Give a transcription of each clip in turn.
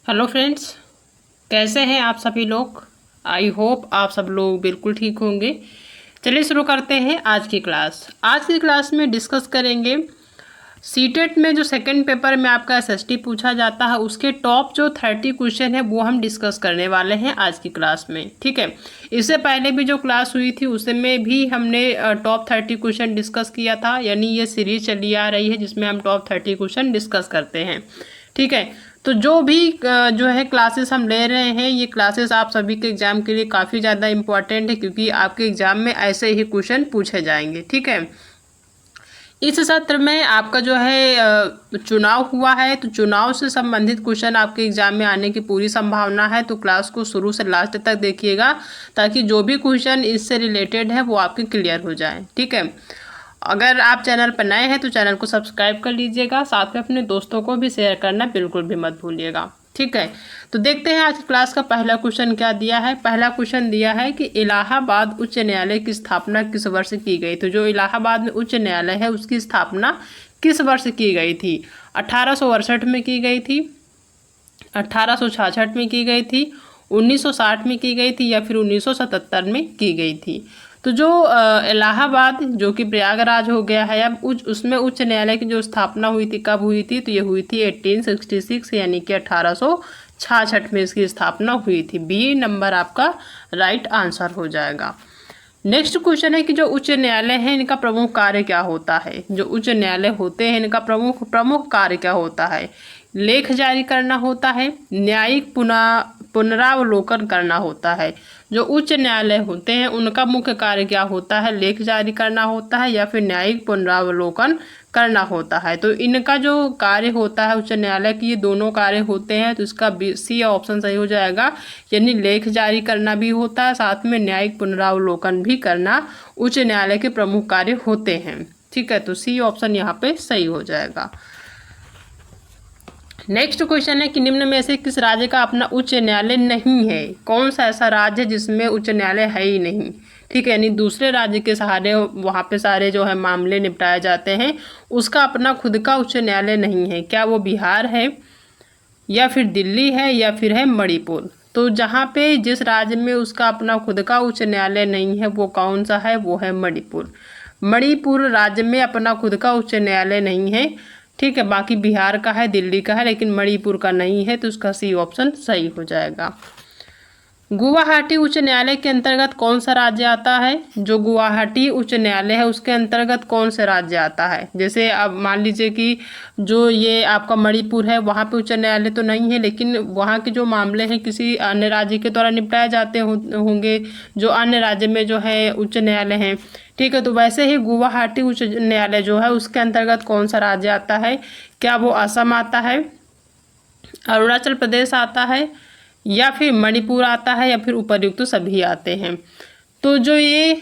Hello friends, कैसे हैं आप सभी लोग। आई होप आप सब लोग बिल्कुल ठीक होंगे। चलिए शुरू करते हैं आज की क्लास। आज की क्लास में डिस्कस करेंगे सीटेट में जो सेकंड पेपर में आपका एसएसटी पूछा जाता है उसके टॉप जो 30 क्वेश्चन है वो हम डिस्कस करने वाले हैं आज की क्लास में। ठीक है, इससे पहले भी जो क्लास हुई थी उसमें भी हमने टॉप 30 क्वेश्चन डिस्कस किया था, यानी ये सीरीज चली आ रही है जिसमें हम टॉप 30 क्वेश्चन डिस्कस करते हैं। ठीक है, तो जो भी जो है क्लासेस हम ले रहे हैं ये क्लासेस आप सभी के एग्ज़ाम के लिए काफ़ी ज़्यादा इम्पोर्टेंट है, क्योंकि आपके एग्ज़ाम में ऐसे ही क्वेश्चन पूछे जाएंगे। ठीक है, इस सत्र में आपका जो है चुनाव हुआ है, तो चुनाव से संबंधित क्वेश्चन आपके एग्जाम में आने की पूरी संभावना है। तो क्लास को शुरू से लास्ट तक देखिएगा ताकि जो भी क्वेश्चन इससे रिलेटेड है वो आपके क्लियर हो जाए। ठीक है, अगर आप चैनल पर नए हैं तो चैनल को सब्सक्राइब कर लीजिएगा, साथ में अपने दोस्तों को भी शेयर करना बिल्कुल भी मत भूलिएगा। ठीक है, तो देखते हैं आज की क्लास का पहला क्वेश्चन क्या दिया है। पहला क्वेश्चन दिया है कि इलाहाबाद उच्च न्यायालय की स्थापना किस वर्ष की गई। तो जो इलाहाबाद में उच्च न्यायालय है उसकी स्थापना किस वर्ष की गई थी। 1868 में की गई थी, 1866 में की गई थी, 1960 में की गई थी, या फिर 1977 में की गई थी। तो जो इलाहाबाद जो कि प्रयागराज हो गया है अब उसमें उच्च न्यायालय की जो स्थापना हुई थी कब हुई थी, तो ये हुई थी 1866 यानी कि 1866 में इसकी स्थापना हुई थी। बी नंबर आपका राइट आंसर हो जाएगा। नेक्स्ट क्वेश्चन है कि जो उच्च न्यायालय है इनका प्रमुख कार्य क्या होता है। जो उच्च न्यायालय होते हैं इनका प्रमुख कार्य क्या होता है। लेख जारी करना होता है, न्यायिक पुनरावलोकन करना होता है। जो उच्च न्यायालय होते हैं उनका मुख्य कार्य क्या होता है, लेख जारी करना होता है या फिर न्यायिक पुनरावलोकन करना होता है। तो इनका जो कार्य होता है उच्च न्यायालय की, ये दोनों कार्य होते हैं, तो इसका सी ऑप्शन सही हो जाएगा। यानी लेख जारी करना भी होता है, साथ में न्यायिक पुनरावलोकन भी करना उच्च न्यायालय के प्रमुख कार्य होते हैं। ठीक है, तो सी ऑप्शन यहाँ पे सही हो जाएगा। नेक्स्ट क्वेश्चन है कि निम्न में से किस राज्य का अपना उच्च न्यायालय नहीं है। कौन सा ऐसा राज्य है जिसमें उच्च न्यायालय है ही नहीं। ठीक है, यानी दूसरे राज्य के सहारे वहाँ पे सारे जो है मामले निपटाए जाते हैं, उसका अपना खुद का उच्च न्यायालय नहीं है। क्या वो बिहार है, या फिर दिल्ली है, या फिर है मणिपुर। तो जहाँ पे जिस राज्य में उसका अपना खुद का उच्च न्यायालय नहीं है वो कौन सा है, वो है मणिपुर। मणिपुर राज्य में अपना खुद का उच्च न्यायालय नहीं है। ठीक है, बाकी बिहार का है, दिल्ली का है, लेकिन मणिपुर का नहीं है, तो उसका सी ऑप्शन सही हो जाएगा। गुवाहाटी उच्च न्यायालय के अंतर्गत कौन सा राज्य आता है। जो गुवाहाटी उच्च न्यायालय है उसके अंतर्गत कौन सा राज्य आता है। जैसे अब मान लीजिए कि जो ये आपका मणिपुर है वहाँ पे उच्च न्यायालय तो नहीं है, लेकिन वहाँ के जो मामले हैं किसी अन्य राज्य के द्वारा निपटाए जाते होंगे, जो अन्य राज्य में जो है उच्च न्यायालय हैं। ठीक है, तो वैसे ही गुवाहाटी उच्च न्यायालय जो है उसके अंतर्गत कौन सा राज्य आता है। क्या वो असम आता है, अरुणाचल प्रदेश आता है, या फिर मणिपुर आता है, या फिर उपर्युक्त सभी आते हैं। तो जो ये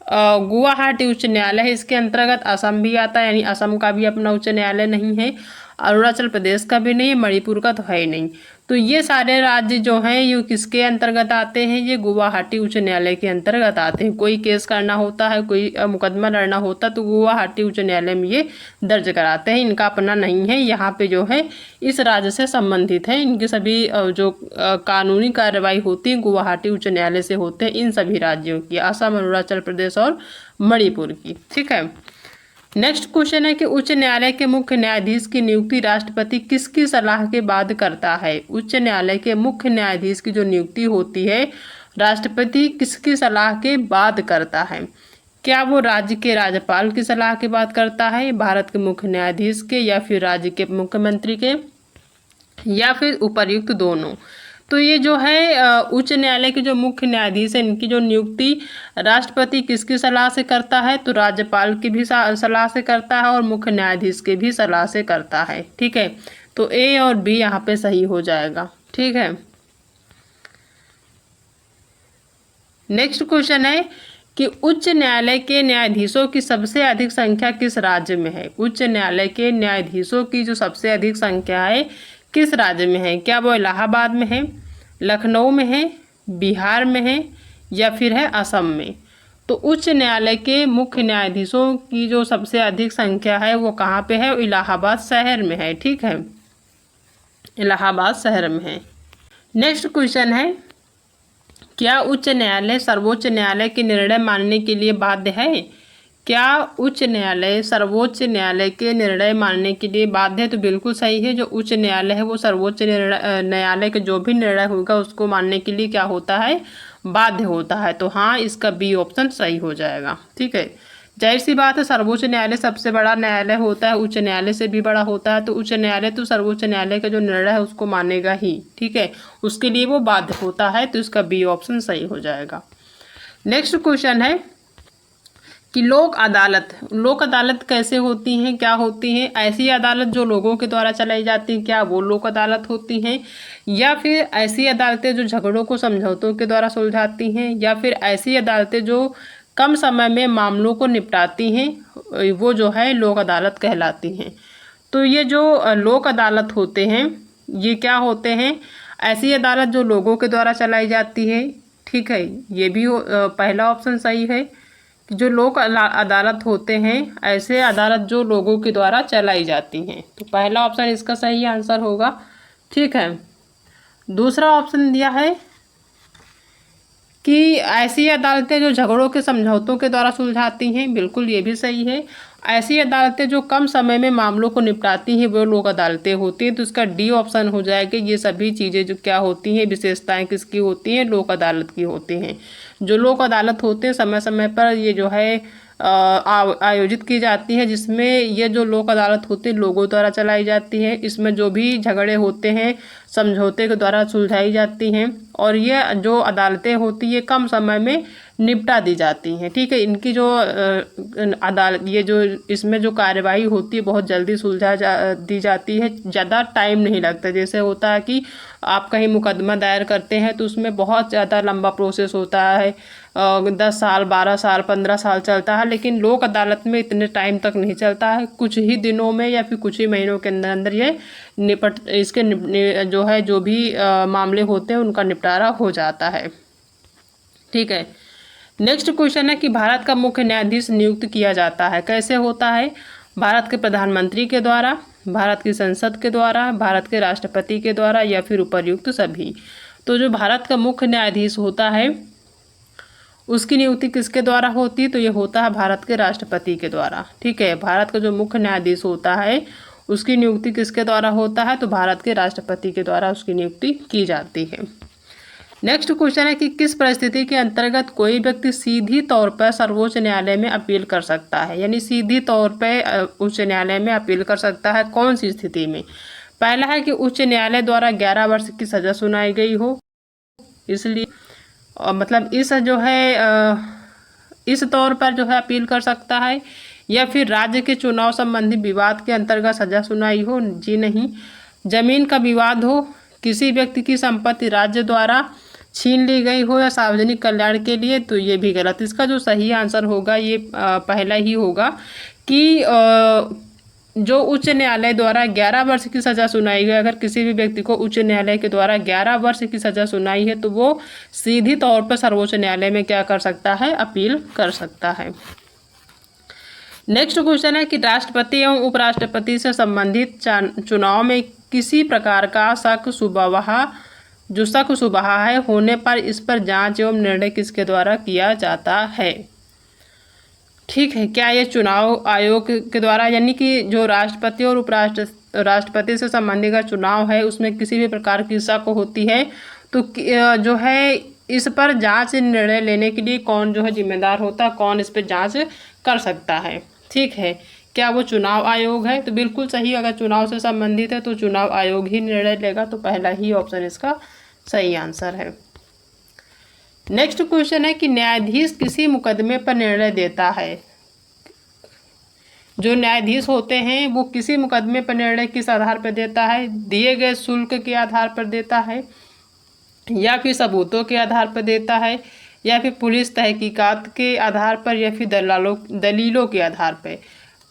गुवाहाटी उच्च न्यायालय है इसके अंतर्गत असम भी आता है, यानी असम का भी अपना उच्च न्यायालय नहीं है, अरुणाचल प्रदेश का भी नहीं है, मणिपुर का तो है ही नहीं। तो ये सारे राज्य जो हैं ये किसके अंतर्गत आते हैं, ये गुवाहाटी उच्च न्यायालय के अंतर्गत आते हैं। कोई केस करना होता है, कोई मुकदमा लड़ना होता तो गुवाहाटी उच्च न्यायालय में ये दर्ज कराते हैं। इनका अपना नहीं है, यहाँ पे जो है इस राज्य से संबंधित है। इनकी सभी जो कानूनी कार्रवाई होती है गुवाहाटी उच्च न्यायालय से होते हैं, इन सभी राज्यों की, असम, अरुणाचल प्रदेश और मणिपुर की। ठीक है, नेक्स्ट क्वेश्चन है कि उच्च न्यायालय के मुख्य न्यायाधीश की नियुक्ति राष्ट्रपति किसकी सलाह के बाद करता है। उच्च न्यायालय के मुख्य न्यायाधीश की जो नियुक्ति होती है राष्ट्रपति किसकी सलाह के बाद करता है। क्या वो राज्य के राज्यपाल की सलाह के बाद करता है, भारत के मुख्य न्यायाधीश के, या फिर राज्य के मुख्यमंत्री के, या फिर उपर्युक्त दोनों। तो ये जो है उच्च न्यायालय के जो मुख्य न्यायाधीश हैं इनकी जो नियुक्ति राष्ट्रपति किसकी सलाह से करता है, तो राज्यपाल की भी सलाह से करता है और मुख्य न्यायाधीश के भी सलाह से करता है। ठीक है, तो ए और बी यहाँ पे सही हो जाएगा। ठीक है, नेक्स्ट क्वेश्चन है कि उच्च न्यायालय के न्यायाधीशों की सबसे अधिक संख्या किस राज्य में है। उच्च न्यायालय के न्यायाधीशों की जो सबसे अधिक संख्या है किस राज्य में है। क्या वो इलाहाबाद में है, लखनऊ में है, बिहार में है, या फिर है असम में। तो उच्च न्यायालय के मुख्य न्यायाधीशों की जो सबसे अधिक संख्या है वो कहाँ पे है, इलाहाबाद शहर में है। ठीक है, इलाहाबाद शहर में है। नेक्स्ट क्वेश्चन है, क्या उच्च न्यायालय सर्वोच्च न्यायालय के निर्णय मानने के लिए बाध्य है? क्या उच्च न्यायालय सर्वोच्च न्यायालय के निर्णय मानने के लिए बाध्य है? तो बिल्कुल सही है। जो उच्च न्यायालय है वो सर्वोच्च न्यायालय के जो भी निर्णय होगा उसको मानने के लिए क्या होता है? बाध्य होता है। तो हाँ, इसका बी ऑप्शन सही हो जाएगा। ठीक है, जाहिर सी बात है, सर्वोच्च न्यायालय सबसे बड़ा न्यायालय होता है, उच्च न्यायालय से भी बड़ा होता है, तो उच्च न्यायालय तो सर्वोच्च न्यायालय का जो निर्णय है उसको मानेगा ही। ठीक है, उसके लिए वो बाध्य होता है, तो इसका बी ऑप्शन सही हो जाएगा। नेक्स्ट क्वेश्चन है कि लोक अदालत कैसे होती हैं, क्या होती हैं? ऐसी अदालत जो लोगों के द्वारा चलाई जाती हैं, क्या वो लोक अदालत होती हैं? या फिर ऐसी अदालतें जो झगड़ों को समझौतों के द्वारा सुलझाती हैं? या फिर ऐसी अदालतें जो कम समय में मामलों को निपटाती हैं, वो जो है लोक अदालत कहलाती हैं। तो ये जो लोक अदालत होते हैं ये क्या होते हैं? ऐसी अदालत जो लोगों के द्वारा चलाई जाती है। ठीक है, ये भी पहला ऑप्शन सही है कि जो लोक अदालत होते हैं ऐसे अदालत जो लोगों के द्वारा चलाई जाती हैं। तो पहला ऑप्शन इसका सही आंसर होगा। ठीक है, दूसरा ऑप्शन दिया है कि ऐसी अदालतें जो झगड़ों के समझौतों के द्वारा सुलझाती हैं। बिल्कुल ये भी सही है। ऐसी अदालतें जो कम समय में मामलों को निपटाती हैं वो लोक अदालतें होती हैं। तो इसका डी ऑप्शन हो जाएगा। ये सभी चीज़ें जो क्या होती हैं, विशेषताएं किसकी होती हैं? लोक अदालत की होती हैं। जो लोक अदालत होते हैं समय समय पर ये जो है आयोजित की जाती है, जिसमें ये जो लोक अदालत होती है लोगों द्वारा चलाई जाती है। इसमें जो भी झगड़े होते हैं समझौते के द्वारा सुलझाई जाती हैं, और ये जो अदालतें होती है कम समय में निपटा दी जाती हैं। ठीक है, इनकी जो अदालत ये जो इसमें जो कार्यवाही होती है बहुत जल्दी दी जाती है, ज़्यादा टाइम नहीं लगता। जैसे होता है कि आप कहीं मुकदमा दायर करते हैं तो उसमें बहुत ज़्यादा लंबा प्रोसेस होता है, 10 साल 12 साल 15 साल चलता है, लेकिन लोक अदालत में इतने टाइम तक नहीं चलता है। कुछ ही दिनों में या फिर कुछ ही महीनों के अंदर अंदर ये जो है जो भी मामले होते हैं उनका निपटारा हो जाता है। ठीक है, नेक्स्ट क्वेश्चन है कि भारत का मुख्य न्यायाधीश नियुक्त किया जाता है, कैसे होता है? भारत के प्रधानमंत्री के द्वारा, भारत की संसद के द्वारा, भारत के राष्ट्रपति के द्वारा, या फिर उपर्युक्त सभी। तो जो भारत का मुख्य न्यायाधीश होता है उसकी नियुक्ति किसके द्वारा होती है? तो ये होता है भारत के राष्ट्रपति के द्वारा। ठीक है, भारत का जो मुख्य न्यायाधीश होता है उसकी नियुक्ति किसके द्वारा होता है? तो भारत के राष्ट्रपति के द्वारा उसकी नियुक्ति की जाती है। नेक्स्ट क्वेश्चन है कि किस परिस्थिति के अंतर्गत कोई व्यक्ति सीधी तौर पर सर्वोच्च न्यायालय में अपील कर सकता है? यानी सीधी तौर पर उच्च न्यायालय में अपील कर सकता है, कौन सी स्थिति में? पहला है कि उच्च न्यायालय द्वारा 11 वर्ष की सजा सुनाई गई हो, इसलिए मतलब इस जो है इस तौर पर जो है अपील कर सकता है। या फिर राज्य के चुनाव संबंधी विवाद के अंतर्गत सजा सुनाई हो, जी नहीं। जमीन का विवाद हो, किसी व्यक्ति की संपत्ति राज्य द्वारा छीन ली गई हो, या सार्वजनिक कल्याण के लिए, तो ये भी गलत। इसका जो सही आंसर होगा ये पहला ही होगा कि जो उच्च न्यायालय द्वारा 11 वर्ष की सज़ा सुनाई गई, अगर किसी भी व्यक्ति को उच्च न्यायालय के द्वारा 11 वर्ष की सज़ा सुनाई है तो वो सीधी तौर पर सर्वोच्च न्यायालय में क्या कर सकता है? अपील कर सकता है। नेक्स्ट क्वेश्चन है कि राष्ट्रपति एवं उपराष्ट्रपति से संबंधित चुनाव में किसी प्रकार का शक शुबहा है होने पर इस पर जांच एवं निर्णय किसके द्वारा किया जाता है? ठीक है, क्या ये चुनाव आयोग के द्वारा, यानी कि जो राष्ट्रपति और राष्ट्रपति से संबंधित का चुनाव है उसमें किसी भी प्रकार की शक होती है तो जो है इस पर जांच निर्णय लेने के लिए कौन जो है जिम्मेदार होता है, कौन इस पर जांच कर सकता है? ठीक है, क्या वो चुनाव आयोग है? तो बिल्कुल सही, अगर चुनाव से संबंधित है तो चुनाव आयोग ही निर्णय लेगा। तो पहला ही ऑप्शन इसका सही आंसर है। नेक्स्ट क्वेश्चन है कि न्यायाधीश किसी मुकदमे पर निर्णय देता है। जो न्यायाधीश होते हैं वो किसी मुकदमे पर निर्णय किस आधार पर देता है? दिए गए शुल्क के आधार पर देता है, या फिर सबूतों के आधार पर देता है, या फिर पुलिस तहकीकात के आधार पर, या फिर दलीलों के आधार पर।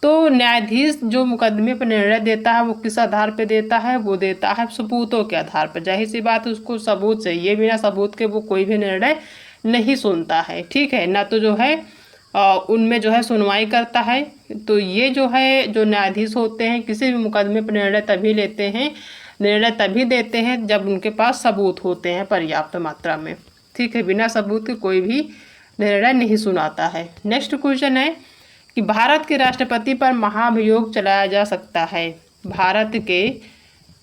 तो न्यायाधीश जो मुकदमे पर निर्णय देता है वो किस आधार पर देता है? वो देता है सबूतों के आधार पर। जाहिर सी बात, उसको सबूत चाहिए, बिना सबूत के वो कोई भी निर्णय नहीं सुनता है। ठीक है ना, तो जो है उनमें जो है सुनवाई करता है। तो ये जो है जो न्यायाधीश होते हैं किसी भी मुकदमे पर निर्णय तभी लेते हैं निर्णय तभी देते हैं जब उनके पास सबूत होते हैं पर्याप्त मात्रा में। ठीक है, बिना सबूत के कोई भी निर्णय नहीं सुनाता है। नेक्स्ट क्वेश्चन है कि भारत के राष्ट्रपति पर महाभियोग चलाया जा सकता है। भारत के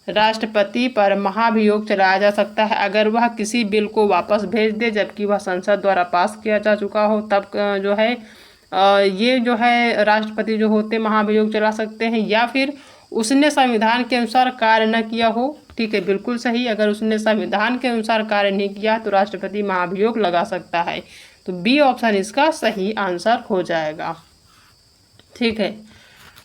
राष्ट्रपति पर महाभियोग चलाया जा सकता है अगर वह किसी बिल को वापस भेज दे जबकि वह संसद द्वारा पास किया जा चुका हो, तब जो है ये जो है राष्ट्रपति जो होते महाभियोग चला सकते हैं, या फिर उसने संविधान के अनुसार कार्य न किया हो। ठीक है, बिल्कुल सही। अगर उसने संविधान के अनुसार कार्य नहीं किया तो राष्ट्रपति महाभियोग लगा सकता है। तो बी ऑप्शन इसका सही आंसर हो जाएगा। ठीक है,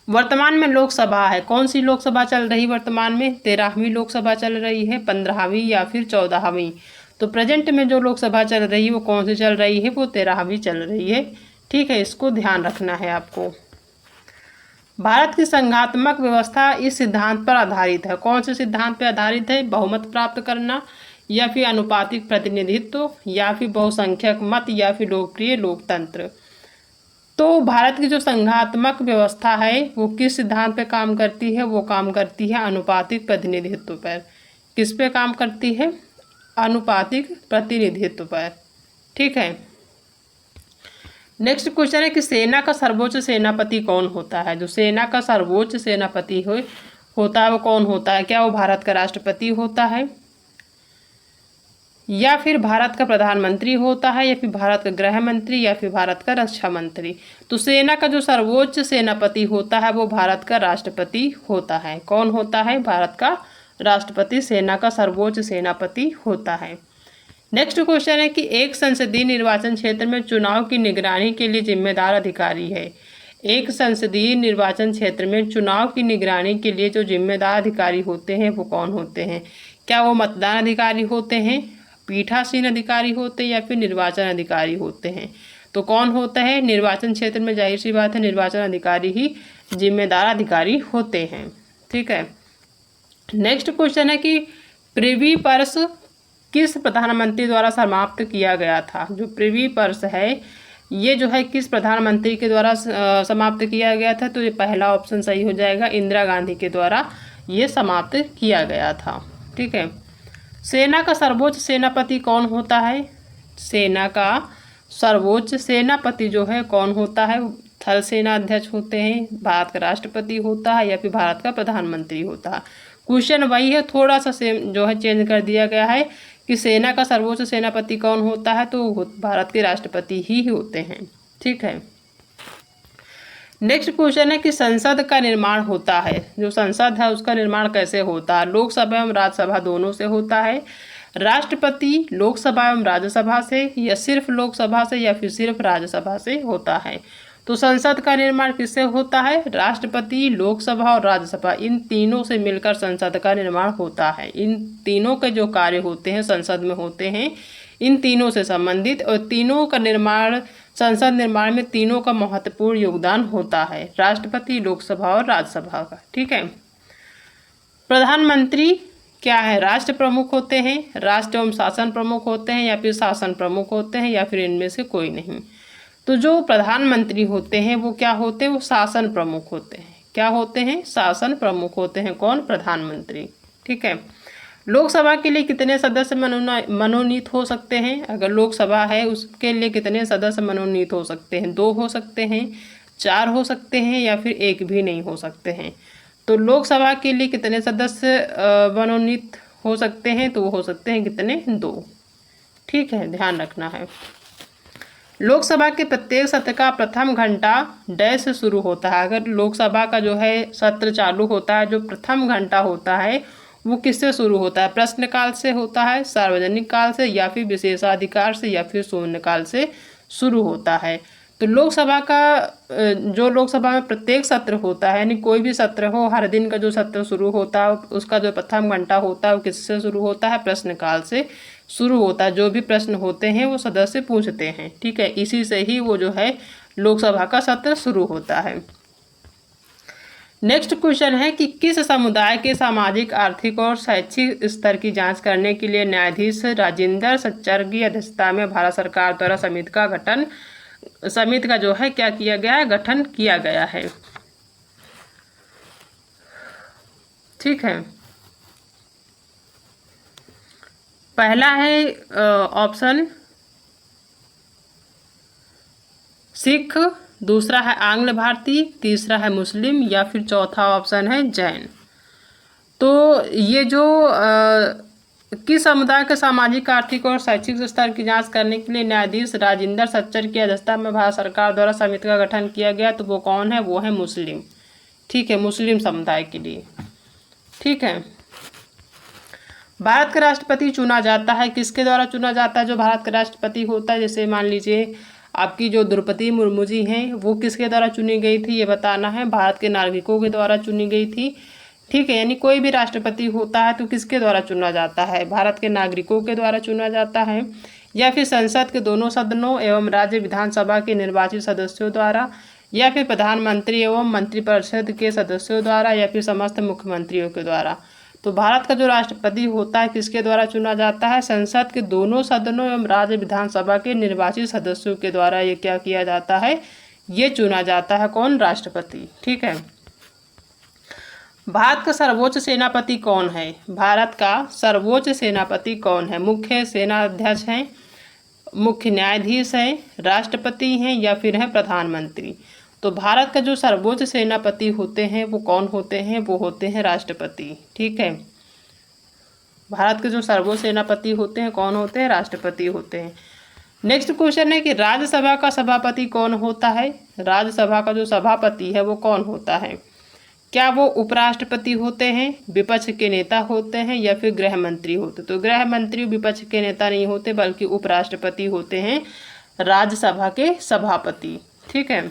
वर्तमान में लोकसभा है, कौन सी लोकसभा चल रही वर्तमान में? 13वीं लोकसभा चल रही है, 15वीं या फिर 14वीं? तो प्रेजेंट में जो लोकसभा चल रही है वो कौन सी चल रही है? वो 13वीं चल रही है। ठीक है, इसको ध्यान रखना है आपको। भारत की संघात्मक व्यवस्था इस सिद्धांत पर आधारित है, कौन से सिद्धांत पर आधारित है? बहुमत प्राप्त करना, या फिर अनुपातिक प्रतिनिधित्व, या फिर बहुसंख्यक मत, या फिर लोकप्रिय लोकतंत्र। तो भारत की जो संघात्मक व्यवस्था है वो किस सिद्धांत पे काम करती है? वो काम करती है अनुपातिक प्रतिनिधित्व पर। किस पे काम करती है? अनुपातिक प्रतिनिधित्व पर। ठीक है, नेक्स्ट क्वेश्चन है कि सेना का सर्वोच्च सेनापति कौन होता है? जो सेना का सर्वोच्च सेनापति होता है वो कौन होता है? क्या वो भारत का राष्ट्रपति होता है, या फिर भारत का प्रधानमंत्री होता है, या फिर भारत का गृह मंत्री, या फिर भारत का रक्षा मंत्री? तो सेना का जो सर्वोच्च सेनापति होता है वो भारत का राष्ट्रपति होता है। कौन होता है? भारत का राष्ट्रपति सेना का सर्वोच्च सेनापति होता है। नेक्स्ट क्वेश्चन है कि एक संसदीय निर्वाचन क्षेत्र में चुनाव की निगरानी के लिए जिम्मेदार अधिकारी है। एक संसदीय निर्वाचन क्षेत्र में चुनाव की निगरानी के लिए जो जिम्मेदार अधिकारी होते हैं वो कौन होते हैं? क्या वो मतदान अधिकारी होते हैं, पीठासीन अधिकारी होते हैं, या फिर निर्वाचन अधिकारी होते हैं? तो कौन होता है? निर्वाचन क्षेत्र में जाहिर सी बात है निर्वाचन अधिकारी ही जिम्मेदार अधिकारी होते हैं। ठीक है, नेक्स्ट क्वेश्चन है कि प्रिवी पर्स किस प्रधानमंत्री द्वारा समाप्त किया गया था? जो प्रिवी पर्स है ये जो है किस प्रधानमंत्री के द्वारा समाप्त किया गया था? तो ये पहला ऑप्शन सही हो जाएगा, इंदिरा गांधी के द्वारा ये समाप्त किया गया था। ठीक है, सेना का सर्वोच्च सेनापति कौन होता है? सेना का सर्वोच्च सेनापति जो है कौन होता है? थल सेना अध्यक्ष होते हैं, भारत का राष्ट्रपति होता है, या फिर भारत का प्रधानमंत्री होता है। क्वेश्चन वही है, थोड़ा सा सेम जो है चेंज कर दिया गया है कि सेना का सर्वोच्च सेनापति कौन होता है, तो भारत के राष्ट्रपति ही होते हैं। ठीक है, नेक्स्ट क्वेश्चन है कि संसद का निर्माण होता है, जो संसद है उसका निर्माण कैसे होता है? लोकसभा एवं राज्यसभा दोनों से होता है, राष्ट्रपति लोकसभा एवं राज्यसभा से, या सिर्फ लोकसभा से, या फिर सिर्फ राज्यसभा से होता है? तो संसद का निर्माण किससे होता है? राष्ट्रपति, लोकसभा और राज्यसभा इन तीनों से मिलकर संसद का निर्माण होता है। इन तीनों के जो कार्य होते हैं संसद में होते हैं इन तीनों से संबंधित, और तीनों का निर्माण संसद निर्माण में तीनों का महत्वपूर्ण योगदान होता है, राष्ट्रपति, लोकसभा और राज्यसभा का। ठीक है, प्रधानमंत्री क्या है? राष्ट्र प्रमुख होते हैं, राष्ट्र एवं शासन प्रमुख होते हैं, या फिर शासन प्रमुख होते हैं, या फिर इनमें से कोई नहीं? तो जो प्रधानमंत्री होते हैं वो क्या होते हैं? वो शासन प्रमुख होते हैं। क्या होते हैं? शासन प्रमुख होते हैं। कौन? प्रधानमंत्री। ठीक है, लोकसभा के लिए कितने सदस्य मनोनीत हो सकते हैं? अगर लोकसभा है उसके लिए कितने सदस्य मनोनीत हो सकते हैं? 2 हो सकते हैं, 4 हो सकते हैं, या फिर 1 भी नहीं हो सकते हैं। तो लोकसभा के लिए कितने सदस्य मनोनीत हो सकते हैं? तो वो हो सकते हैं कितने? 2। ठीक है, ध्यान रखना है। लोकसभा के प्रत्येक सत्र का प्रथम घंटा डैश से शुरू होता है। अगर लोकसभा का जो है सत्र चालू होता है, जो प्रथम घंटा होता है वो किससे शुरू होता है? प्रश्नकाल से होता है, सार्वजनिक काल से, या फिर विशेषाधिकार से, या फिर शून्यकाल से शुरू होता है। तो लोकसभा का जो लोकसभा में प्रत्येक सत्र होता है, यानी कोई भी सत्र हो, हर दिन का जो सत्र शुरू होता है उसका जो प्रथम घंटा होता है वो किससे शुरू होता है? प्रश्नकाल से शुरू होता है। जो भी प्रश्न होते हैं वो सदस्य पूछते हैं। ठीक है, इसी से ही वो जो है लोकसभा का सत्र शुरू होता है। नेक्स्ट क्वेश्चन है कि किस समुदाय के सामाजिक, आर्थिक और शैक्षिक स्तर की जांच करने के लिए न्यायाधीश राजेंद्र सच्चर की अध्यक्षता में भारत सरकार द्वारा समिति का जो है क्या किया गया है? गठन किया गया है। ठीक है, पहला है ऑप्शन सिख, दूसरा है आंग्ल भारतीय, तीसरा है मुस्लिम, या फिर चौथा ऑप्शन है जैन। तो ये जो किस समुदाय के सामाजिक, आर्थिक और शैक्षिक स्तर की जांच करने के लिए न्यायाधीश राजेंद्र सच्चर की अध्यक्षता में भारत सरकार द्वारा समिति का गठन किया गया, तो वो कौन है? वो है मुस्लिम। ठीक है, मुस्लिम समुदाय के लिए। ठीक है, भारत का राष्ट्रपति चुना जाता है, किसके द्वारा चुना जाता है? जो भारत का राष्ट्रपति होता है, जैसे मान लीजिए आपकी जो द्रौपदी मुर्मू जी हैं, वो किसके द्वारा चुनी गई थी, ये बताना है। भारत के नागरिकों के द्वारा चुनी गई थी। ठीक है, यानी कोई भी राष्ट्रपति होता है तो किसके द्वारा चुना जाता है? भारत के नागरिकों के द्वारा चुना जाता है, या फिर संसद के दोनों सदनों एवं राज्य विधानसभा के निर्वाचित सदस्यों द्वारा, या फिर प्रधानमंत्री एवं मंत्रिपरिषद के सदस्यों द्वारा, या फिर समस्त मुख्यमंत्रियों के द्वारा। तो भारत का जो राष्ट्रपति होता है किसके द्वारा चुना जाता है? संसद के दोनों सदनों एवं राज्य विधानसभा के निर्वाचित सदस्यों के द्वारा ये क्या किया जाता है? ये चुना जाता है। कौन? राष्ट्रपति। ठीक है, भारत का सर्वोच्च सेनापति कौन है? भारत का सर्वोच्च सेनापति कौन है? मुख्य सेनाध्यक्ष हैं, मुख्य न्यायाधीश हैं, राष्ट्रपति हैं, या फिर है प्रधानमंत्री। तो भारत का जो सर्वोच्च सेनापति होते हैं वो कौन होते हैं? वो होते हैं राष्ट्रपति। ठीक है, भारत के जो सर्वोच्च सेनापति होते हैं कौन होते हैं? राष्ट्रपति होते हैं। नेक्स्ट क्वेश्चन है कि राज्यसभा का सभापति कौन होता है? राज्यसभा का जो सभापति है वो कौन होता है? क्या वो उपराष्ट्रपति होते हैं, विपक्ष के नेता होते हैं, या फिर गृह मंत्री होते? तो गृह मंत्री विपक्ष के नेता नहीं होते, बल्कि उपराष्ट्रपति होते हैं, राज्यसभा के सभापति। ठीक है,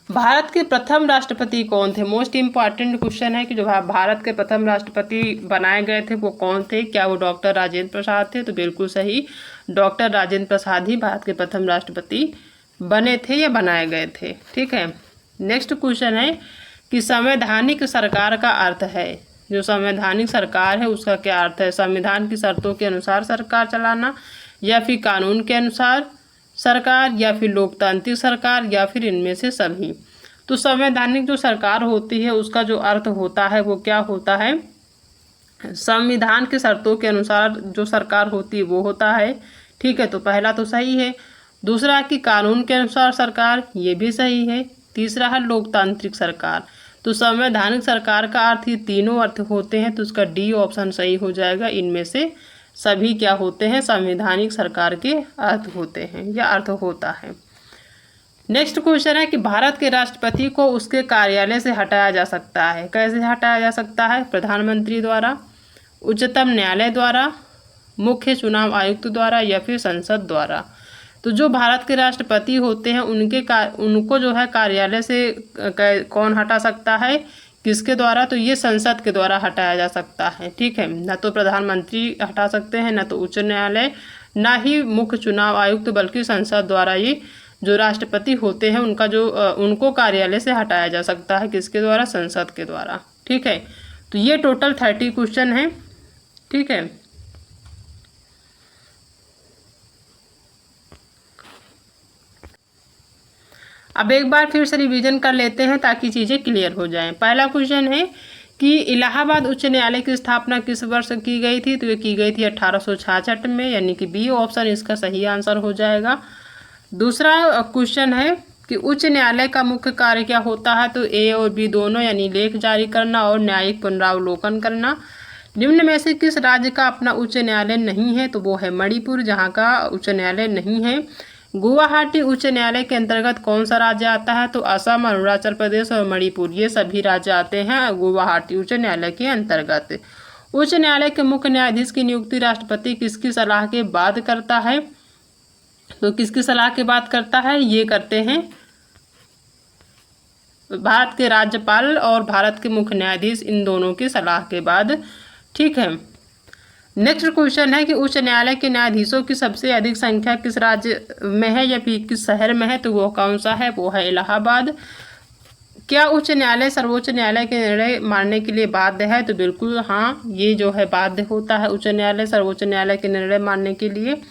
भारत के प्रथम राष्ट्रपति कौन थे? मोस्ट इम्पॉर्टेंट क्वेश्चन है कि जो भारत के प्रथम राष्ट्रपति बनाए गए थे वो कौन थे? क्या वो डॉक्टर राजेंद्र प्रसाद थे? तो बिल्कुल सही, डॉक्टर राजेंद्र प्रसाद ही भारत के प्रथम राष्ट्रपति बने थे या बनाए गए थे। ठीक है, नेक्स्ट क्वेश्चन है कि संवैधानिक सरकार का अर्थ है, जो संवैधानिक सरकार है उसका क्या अर्थ है? संविधान की शर्तों के अनुसार सरकार चलाना, या फिर कानून के अनुसार सरकार, या फिर लोकतांत्रिक सरकार, या फिर इनमें से सभी। तो संवैधानिक जो सरकार होती है उसका जो अर्थ होता है वो क्या होता है? संविधान की शर्तों के अनुसार जो सरकार होती है वो होता है। ठीक है, तो पहला तो सही है। दूसरा कि कानून के अनुसार सरकार, ये भी सही है। तीसरा है लोकतांत्रिक सरकार। तो संवैधानिक सरकार का अर्थ, ये तीनों अर्थ होते हैं, तो उसका डी ऑप्शन सही हो जाएगा। इनमें से सभी क्या होते हैं? संवैधानिक सरकार के अर्थ होते हैं या अर्थ होता है। नेक्स्ट क्वेश्चन है कि भारत के राष्ट्रपति को उसके कार्यालय से हटाया जा सकता है। कैसे हटाया जा सकता है? प्रधानमंत्री द्वारा, उच्चतम न्यायालय द्वारा, मुख्य चुनाव आयुक्त द्वारा, या फिर संसद द्वारा। तो जो भारत के राष्ट्रपति होते हैं उनको जो है कार्यालय से कौन हटा सकता है? किसके द्वारा? तो ये संसद के द्वारा हटाया जा सकता है। ठीक है, ना तो प्रधानमंत्री हटा सकते हैं, ना तो उच्च न्यायालय, ना ही मुख्य चुनाव आयुक्त, बल्कि संसद द्वारा ये जो राष्ट्रपति होते हैं उनको कार्यालय से हटाया जा सकता है। किसके द्वारा? संसद के द्वारा। ठीक है, तो ये टोटल 30 क्वेश्चन है। ठीक है, अब एक बार फिर से रिवीजन कर लेते हैं ताकि चीज़ें क्लियर हो जाएं। पहला क्वेश्चन है कि इलाहाबाद उच्च न्यायालय की स्थापना किस वर्ष की गई थी? तो ये की गई थी 1866 में, यानी कि बी ऑप्शन इसका सही आंसर हो जाएगा। दूसरा क्वेश्चन है कि उच्च न्यायालय का मुख्य कार्य क्या होता है? तो ए और बी दोनों, यानी लेख जारी करना और न्यायिक पुनरावलोकन करना। निम्न में से किस राज्य का अपना उच्च न्यायालय नहीं है? तो वो है मणिपुर, जहाँ का उच्च न्यायालय नहीं है। गुवाहाटी उच्च न्यायालय के अंतर्गत कौन सा राज्य आता है? तो असम, अरुणाचल प्रदेश और मणिपुर, ये सभी राज्य आते हैं गुवाहाटी उच्च न्यायालय के अंतर्गत। उच्च न्यायालय के मुख्य न्यायाधीश की नियुक्ति राष्ट्रपति किसकी सलाह के बाद करता है? तो किसकी सलाह के बाद करता है? ये करते हैं भारत के राज्यपाल और भारत के मुख्य न्यायाधीश, इन दोनों की सलाह के बाद। ठीक है, नेक्स्ट क्वेश्चन है कि उच्च न्यायालय के न्यायाधीशों की सबसे अधिक संख्या किस राज्य में है या फिर किस शहर में है? तो वो कौन सा है? वो है इलाहाबाद। क्या उच्च न्यायालय सर्वोच्च न्यायालय के निर्णय मानने के लिए बाध्य है? तो बिल्कुल हाँ, ये जो है बाध्य होता है उच्च न्यायालय सर्वोच्च न्यायालय के निर्णय मानने के लिए।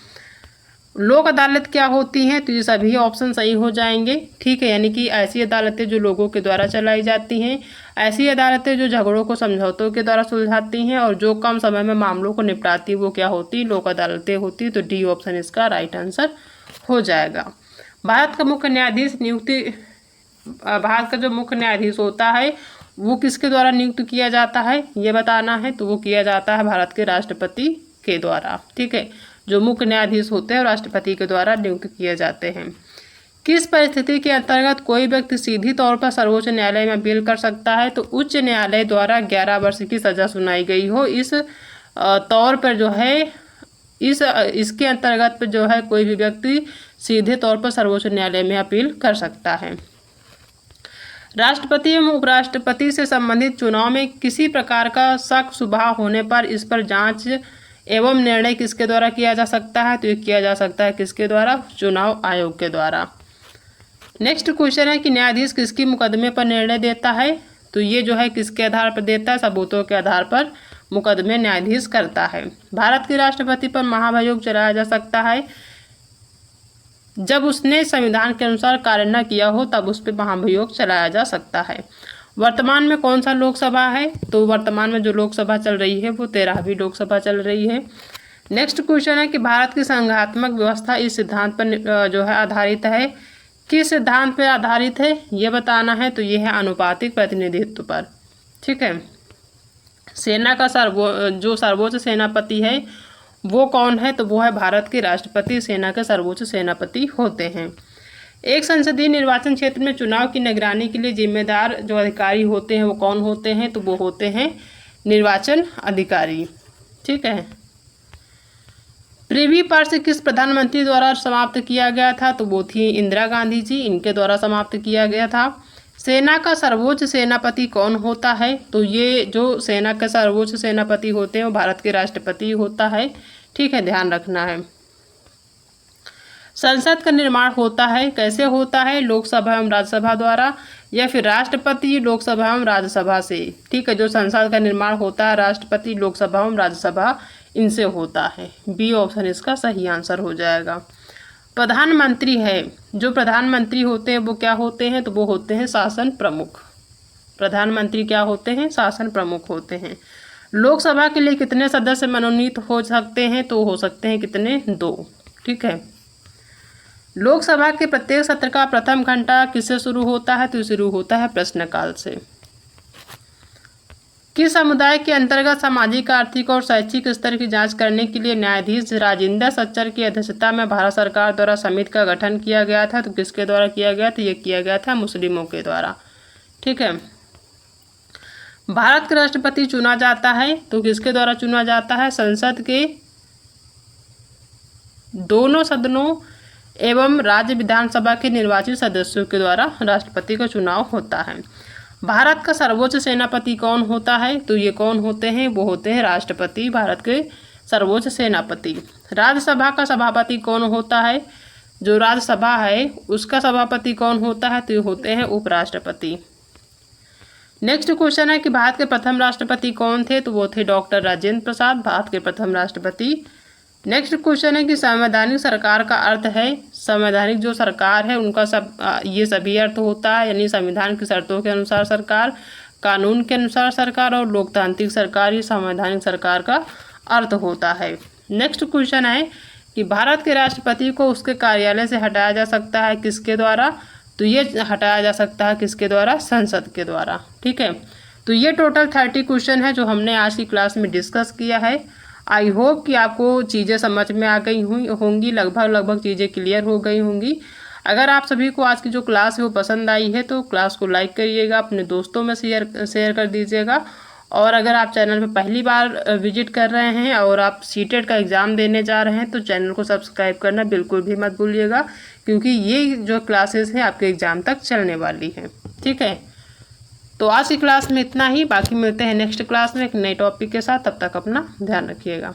लोक अदालत क्या होती हैं? तो ये सभी ऑप्शन सही हो जाएंगे। ठीक है, यानी कि ऐसी अदालतें जो लोगों के द्वारा चलाई जाती हैं। ऐसी अदालतें जो झगड़ों को समझौतों के द्वारा सुलझाती हैं और जो कम समय में मामलों को निपटाती वो क्या होती, लोक अदालतें होती। तो डी ऑप्शन इसका राइट आंसर हो जाएगा। भारत का मुख्य न्यायाधीश नियुक्ति, भारत का जो मुख्य न्यायाधीश होता है वो किसके द्वारा नियुक्त किया जाता है ये बताना है। तो वो किया जाता है भारत के राष्ट्रपति के द्वारा। ठीक है, जो मुख्य न्यायाधीश होते हैं राष्ट्रपति के द्वारा नियुक्त किए जाते हैं। किस परिस्थिति के अंतर्गत कोई व्यक्ति सीधी तौर पर सर्वोच्च न्यायालय में अपील कर सकता है? तो उच्च न्यायालय द्वारा 11 वर्ष की सजा सुनाई गई हो, इस तौर पर जो है इसके अंतर्गत जो है कोई भी व्यक्ति सीधे तौर पर सर्वोच्च न्यायालय में अपील कर सकता है। राष्ट्रपति एवं उपराष्ट्रपति से संबंधित चुनाव में किसी प्रकार का शक शुबा होने पर इस पर जांच एवं निर्णय किसके द्वारा किया जा सकता है? तो ये किया जा सकता है किसके द्वारा? चुनाव आयोग के द्वारा। नेक्स्ट क्वेश्चन है कि न्यायाधीश किसकी मुकदमे पर निर्णय देता है? तो ये जो है किसके आधार पर देता है? सबूतों के आधार पर मुकदमे न्यायाधीश करता है। भारत के राष्ट्रपति पर महाभियोग चलाया जा सकता है जब उसने संविधान के अनुसार कार्य न किया हो, तब उस पर महाभियोग चलाया जा सकता है। वर्तमान में कौन सा लोकसभा है? तो वर्तमान में जो लोकसभा चल रही है वो 13वीं लोकसभा चल रही है। नेक्स्ट क्वेश्चन है कि भारत की संघात्मक व्यवस्था इस सिद्धांत पर जो है आधारित है। किस सिद्धांत पर आधारित है ये बताना है। तो ये है अनुपातिक प्रतिनिधित्व पर। ठीक है, सेना का जो सर्वोच्च सेनापति है वो कौन है? तो वो है भारत के राष्ट्रपति सेना के सर्वोच्च सेनापति होते हैं। एक संसदीय निर्वाचन क्षेत्र में चुनाव की निगरानी के लिए जिम्मेदार जो अधिकारी होते हैं वो कौन होते हैं? तो वो होते हैं निर्वाचन अधिकारी। ठीक है, प्रिवी पर्स किस प्रधानमंत्री द्वारा समाप्त किया गया था? तो वो थी इंदिरा गांधी जी, इनके द्वारा समाप्त किया गया था। सेना का सर्वोच्च सेनापति कौन होता है? तो ये जो सेना के सर्वोच्च सेनापति होते हैं वो भारत के राष्ट्रपति होता है। ठीक है, ध्यान रखना है। संसद का निर्माण होता है कैसे होता है? लोकसभा एवं राज्यसभा द्वारा या फिर राष्ट्रपति लोकसभा एवं राज्यसभा से। ठीक है, जो संसद का निर्माण होता है राष्ट्रपति लोकसभा एवं राज्यसभा इनसे होता है। बी ऑप्शन इसका सही आंसर हो जाएगा। प्रधानमंत्री है, जो प्रधानमंत्री होते हैं वो क्या होते हैं? तो वो होते हैं शासन प्रमुख। प्रधानमंत्री क्या होते हैं? शासन प्रमुख होते हैं। लोकसभा के लिए कितने सदस्य मनोनीत हो सकते हैं? तो हो सकते हैं कितने? 2। ठीक है, लोकसभा के प्रत्येक सत्र का प्रथम घंटा किससे शुरू होता है? तो शुरू होता है प्रश्नकाल से। किस समुदाय के अंतर्गत सामाजिक, आर्थिक और शैक्षिक स्तर की जांच करने के लिए न्यायाधीश राजेंद्र सच्चर की अध्यक्षता में भारत सरकार द्वारा समिति का गठन किया गया था? तो किसके द्वारा किया गया था? ये किया गया था मुस्लिमों के द्वारा। ठीक है, भारत का राष्ट्रपति चुना जाता है तो किसके द्वारा चुना जाता है? संसद के दोनों सदनों एवं राज्य विधानसभा के निर्वाचित सदस्यों के द्वारा राष्ट्रपति का चुनाव होता है। भारत का सर्वोच्च सेनापति कौन होता है? तो ये कौन होते हैं? वो होते हैं राष्ट्रपति, भारत के सर्वोच्च सेनापति। राज्यसभा का सभापति कौन होता है? जो राज्यसभा है उसका सभापति कौन होता है? तो ये होते हैं उपराष्ट्रपति। नेक्स्ट क्वेश्चन है कि भारत के प्रथम राष्ट्रपति कौन थे? तो वो थे डॉक्टर राजेंद्र प्रसाद, भारत के प्रथम राष्ट्रपति। नेक्स्ट क्वेश्चन है कि संवैधानिक सरकार का अर्थ है। संवैधानिक जो सरकार है उनका ये सभी अर्थ होता है, यानी संविधान की शर्तों के अनुसार सरकार, कानून के अनुसार सरकार और लोकतांत्रिक सरकार, ये संवैधानिक सरकार का अर्थ होता है। नेक्स्ट क्वेश्चन है कि भारत के राष्ट्रपति को उसके कार्यालय से हटाया जा सकता है किसके द्वारा? तो ये हटाया जा सकता है किसके द्वारा? संसद के द्वारा। ठीक है, तो ये टोटल 30 क्वेश्चन है जो हमने आज की क्लास में डिस्कस किया है। आई होप कि आपको चीज़ें समझ में आ गई होंगी, लगभग चीज़ें क्लियर हो गई होंगी। अगर आप सभी को आज की जो क्लास है वो पसंद आई है तो क्लास को लाइक करिएगा, अपने दोस्तों में शेयर कर दीजिएगा। और अगर आप चैनल पर पहली बार विजिट कर रहे हैं और आप सीटेट का एग्ज़ाम देने जा रहे हैं तो चैनल को सब्सक्राइब करना बिल्कुल भी मत भूलिएगा, क्योंकि ये जो क्लासेस हैं आपके एग्ज़ाम तक चलने वाली हैं। ठीक है, तो आज की क्लास में इतना ही, बाकी मिलते हैं नेक्स्ट क्लास में एक नए टॉपिक के साथ। तब तक अपना ध्यान रखिएगा।